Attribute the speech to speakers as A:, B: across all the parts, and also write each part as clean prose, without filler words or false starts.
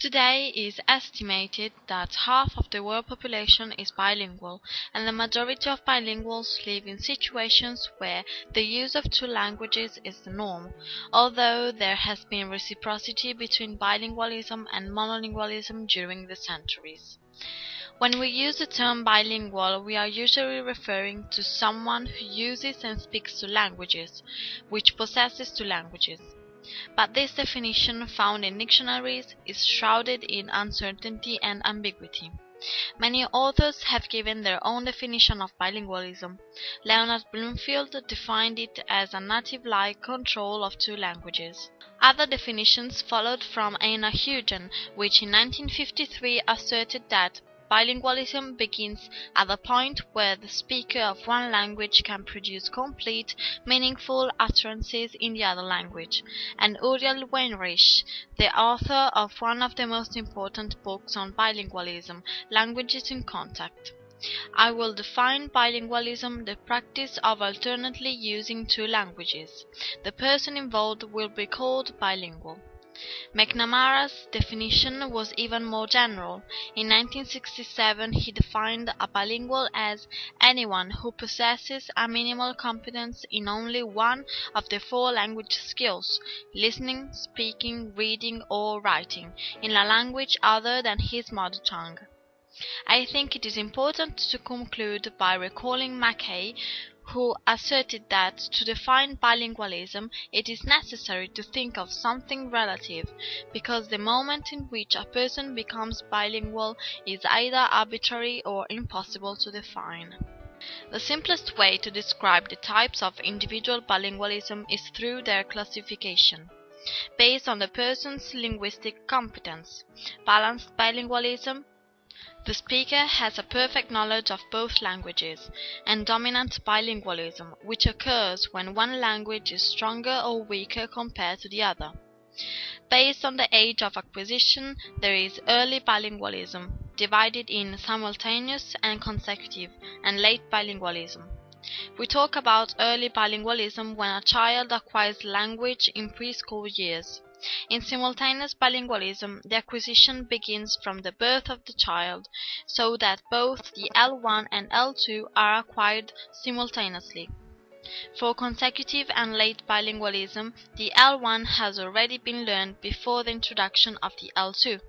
A: Today it is estimated that half of the world population is bilingual, and the majority of bilinguals live in situations where the use of two languages is the norm, although there has been reciprocity between bilingualism and monolingualism during the centuries. When we use the term bilingual, we are usually referring to someone who uses and speaks two languages, which possesses two languages. But this definition, found in dictionaries, is shrouded in uncertainty and ambiguity. Many authors have given their own definition of bilingualism. Leonard Bloomfield defined it as a native-like control of two languages. Other definitions followed from Einar Hugen, which in 1953 asserted that bilingualism begins at the point where the speaker of one language can produce complete, meaningful utterances in the other language, and Uriel Weinreich, the author of one of the most important books on bilingualism, Languages in Contact. I will define bilingualism, the practice of alternately using two languages. The person involved will be called bilingual. McNamara's definition was even more general. In 1967 he defined a bilingual as anyone who possesses a minimal competence in only one of the four language skills, listening, speaking, reading, or writing, in a language other than his mother tongue. I think it is important to conclude by recalling Mackay, who asserted that to define bilingualism it is necessary to think of something relative, because the moment in which a person becomes bilingual is either arbitrary or impossible to define. The simplest way to describe the types of individual bilingualism is through their classification, based on the person's linguistic competence. Balanced bilingualism: the speaker has a perfect knowledge of both languages, and dominant bilingualism, which occurs when one language is stronger or weaker compared to the other. Based on the age of acquisition, there is early bilingualism, divided in simultaneous and consecutive, and late bilingualism. We talk about early bilingualism when a child acquires language in preschool years. In simultaneous bilingualism, the acquisition begins from the birth of the child, so that both the L1 and L2 are acquired simultaneously. For consecutive and late bilingualism, the L1 has already been learned before the introduction of the L2.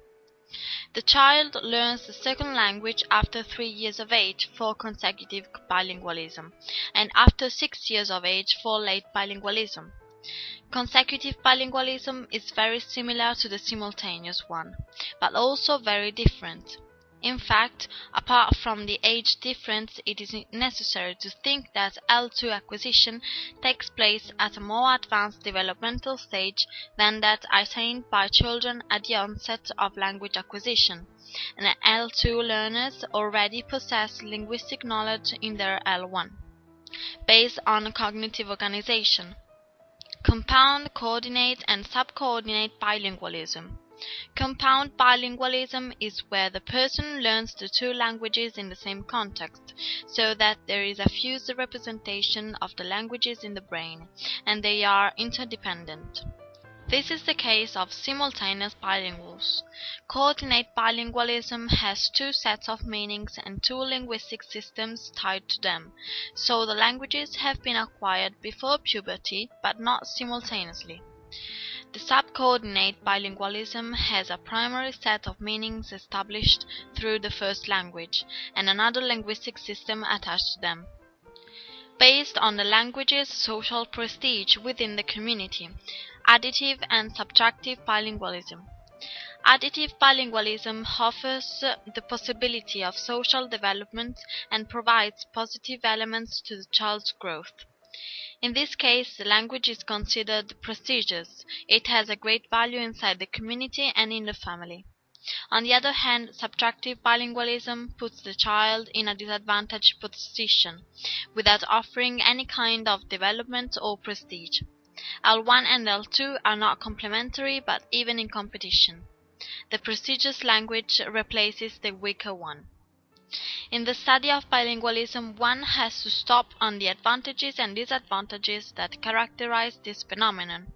A: The child learns the second language after 3 years of age for consecutive bilingualism, and after 6 years of age for late bilingualism. Consecutive bilingualism is very similar to the simultaneous one, but also very different. In fact, apart from the age difference, it is necessary to think that L2 acquisition takes place at a more advanced developmental stage than that attained by children at the onset of language acquisition, and L2 learners already possess linguistic knowledge in their L1, based on cognitive organization. Compound, coordinate, and subcoordinate bilingualism. Compound bilingualism is where the person learns the two languages in the same context, so that there is a fused representation of the languages in the brain, and they are interdependent. This is the case of simultaneous bilinguals. Coordinate bilingualism has two sets of meanings and two linguistic systems tied to them, so the languages have been acquired before puberty, but not simultaneously. The subcoordinate bilingualism has a primary set of meanings established through the first language, and another linguistic system attached to them, based on the language's social prestige within the community. Additive and subtractive bilingualism. Additive bilingualism offers the possibility of social development and provides positive elements to the child's growth. In this case, the language is considered prestigious. It has a great value inside the community and in the family. On the other hand, subtractive bilingualism puts the child in a disadvantaged position, without offering any kind of development or prestige. L1 and L2 are not complementary, but even in competition. The prestigious language replaces the weaker one. In the study of bilingualism, one has to stop on the advantages and disadvantages that characterize this phenomenon.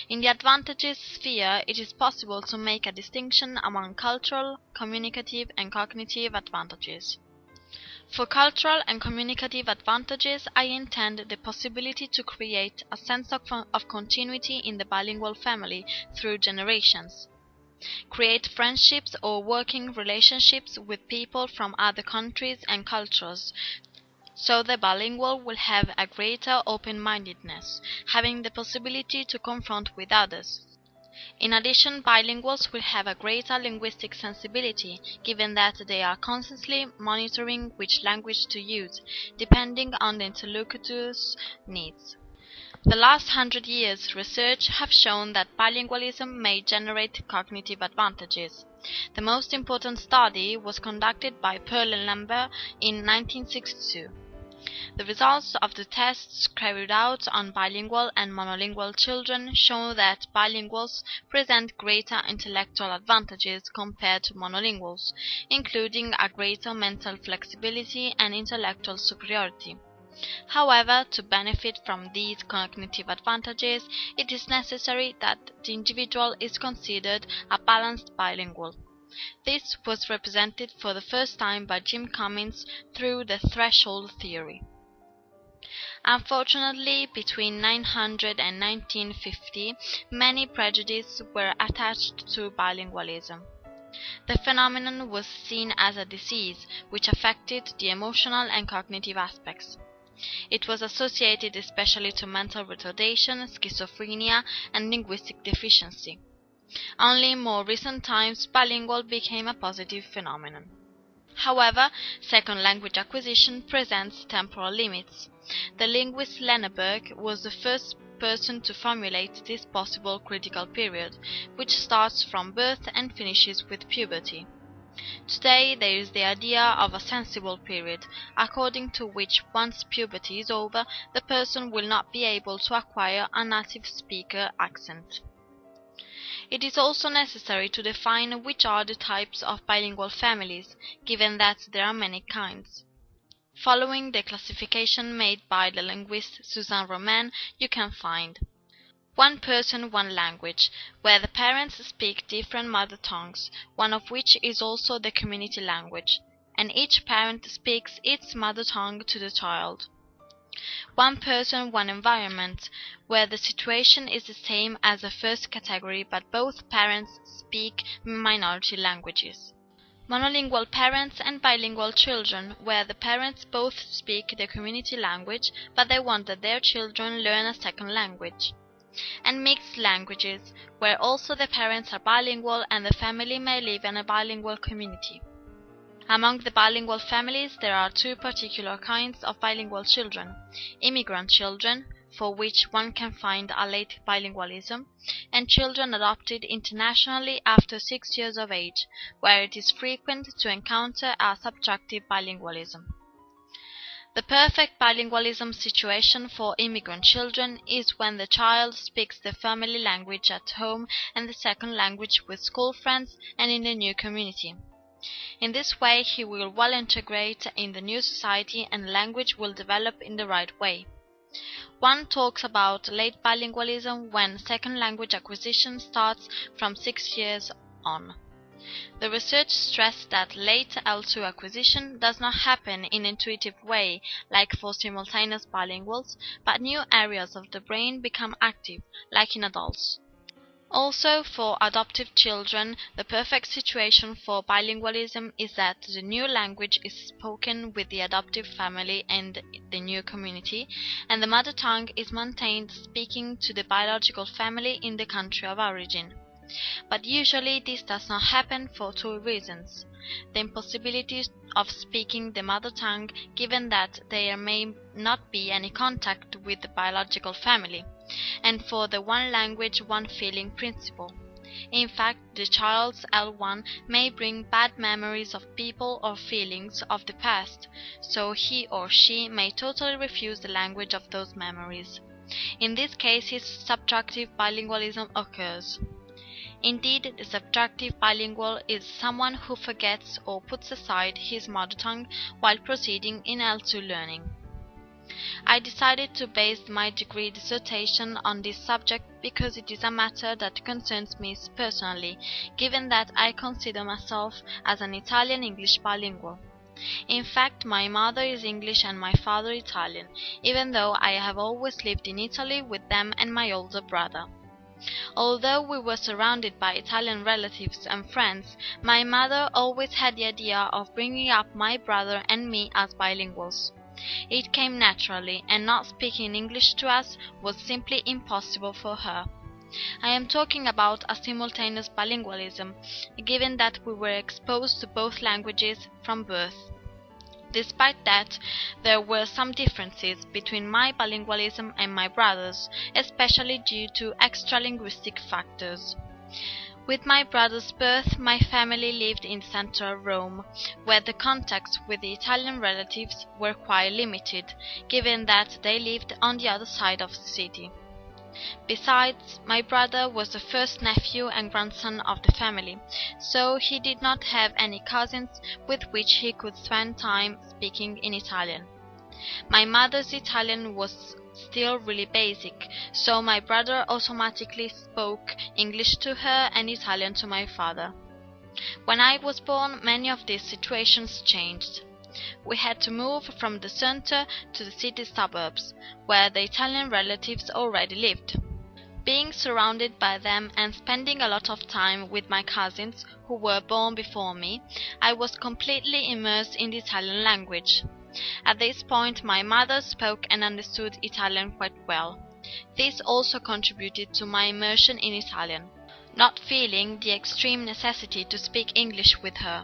A: In the advantages sphere, it is possible to make a distinction among cultural, communicative, and cognitive advantages. For cultural and communicative advantages, I intend the possibility to create a sense of continuity in the bilingual family through generations, create friendships or working relationships with people from other countries and cultures, so the bilingual will have a greater open-mindedness, having the possibility to confront with others. In addition, bilinguals will have a greater linguistic sensibility, given that they are constantly monitoring which language to use, depending on the interlocutor's needs. The last 100 years' research have shown that bilingualism may generate cognitive advantages. The most important study was conducted by Pearl and Lambert in 1962. The results of the tests carried out on bilingual and monolingual children show that bilinguals present greater intellectual advantages compared to monolinguals, including a greater mental flexibility and intellectual superiority. However, to benefit from these cognitive advantages, it is necessary that the individual is considered a balanced bilingual. This was represented for the first time by Jim Cummins through the threshold theory. Unfortunately, between 900 and 1950, many prejudices were attached to bilingualism. The phenomenon was seen as a disease which affected the emotional and cognitive aspects. It was associated especially to mental retardation, schizophrenia, and linguistic deficiency. Only in more recent times, bilingual became a positive phenomenon. However, second language acquisition presents temporal limits. The linguist Lenneberg was the first person to formulate this possible critical period, which starts from birth and finishes with puberty. Today there is the idea of a sensible period, according to which once puberty is over, the person will not be able to acquire a native speaker accent. It is also necessary to define which are the types of bilingual families, given that there are many kinds. Following the classification made by the linguist Suzanne Romain, you can find: one person, one language, where the parents speak different mother tongues, one of which is also the community language, and each parent speaks its mother tongue to the child. One person, one environment, where the situation is the same as the first category, but both parents speak minority languages. Monolingual parents and bilingual children, where the parents both speak the community language, but they want that their children learn a second language. And mixed languages, where also the parents are bilingual and the family may live in a bilingual community. Among the bilingual families, there are two particular kinds of bilingual children: immigrant children, for which one can find a late bilingualism, and children adopted internationally after 6 years of age, where it is frequent to encounter a subtractive bilingualism. The perfect bilingualism situation for immigrant children is when the child speaks the family language at home and the second language with school friends and in the new community. In this way, he will well integrate in the new society and language will develop in the right way. One talks about late bilingualism when second language acquisition starts from 6 years on. The research stressed that late L2 acquisition does not happen in an intuitive way like for simultaneous bilinguals, but new areas of the brain become active, like in adults. Also, for adoptive children, the perfect situation for bilingualism is that the new language is spoken with the adoptive family and the new community, and the mother tongue is maintained speaking to the biological family in the country of origin. But usually this does not happen for two reasons: the impossibility of speaking the mother tongue, given that there may not be any contact with the biological family, and for the one language, one feeling principle. In fact, the child's L1 may bring bad memories of people or feelings of the past, so he or she may totally refuse the language of those memories. In these cases, subtractive bilingualism occurs. Indeed, the subtractive bilingual is someone who forgets or puts aside his mother tongue while proceeding in L2 learning. I decided to base my degree dissertation on this subject because it is a matter that concerns me personally, given that I consider myself as an Italian-English bilingual. In fact, my mother is English and my father Italian, even though I have always lived in Italy with them and my older brother. Although we were surrounded by Italian relatives and friends, my mother always had the idea of bringing up my brother and me as bilinguals. It came naturally, and not speaking English to us was simply impossible for her. I am talking about a simultaneous bilingualism, given that we were exposed to both languages from birth. Despite that, there were some differences between my bilingualism and my brother's, especially due to extra-linguistic factors. With my brother's birth, my family lived in central Rome, where the contacts with the Italian relatives were quite limited, given that they lived on the other side of the city. Besides, my brother was the first nephew and grandson of the family, so he did not have any cousins with which he could spend time speaking in Italian. My mother's Italian was still really basic, so my brother automatically spoke English to her and Italian to my father. When I was born, many of these situations changed. We had to move from the center to the city suburbs, where the Italian relatives already lived. Being surrounded by them and spending a lot of time with my cousins, who were born before me, I was completely immersed in the Italian language. At this point, my mother spoke and understood Italian quite well. This also contributed to my immersion in Italian, not feeling the extreme necessity to speak English with her.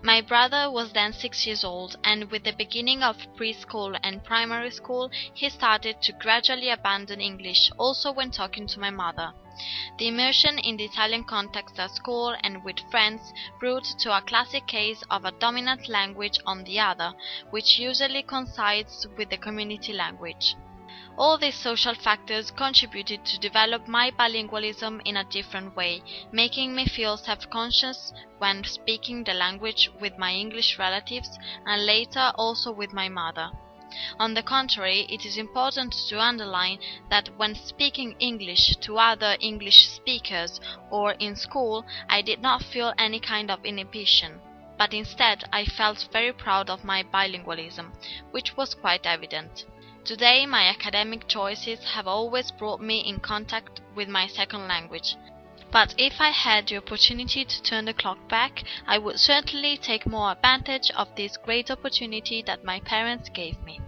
A: My brother was then 6 years old, and with the beginning of preschool and primary school, he started to gradually abandon English, also when talking to my mother. The immersion in the Italian context at school and with friends brought to a classic case of a dominant language on the other, which usually coincides with the community language. All these social factors contributed to develop my bilingualism in a different way, making me feel self-conscious when speaking the language with my English relatives and later also with my mother. On the contrary, it is important to underline that when speaking English to other English speakers or in school, I did not feel any kind of inhibition, but instead I felt very proud of my bilingualism, which was quite evident. Today, my academic choices have always brought me in contact with my second language. But if I had the opportunity to turn the clock back, I would certainly take more advantage of this great opportunity that my parents gave me.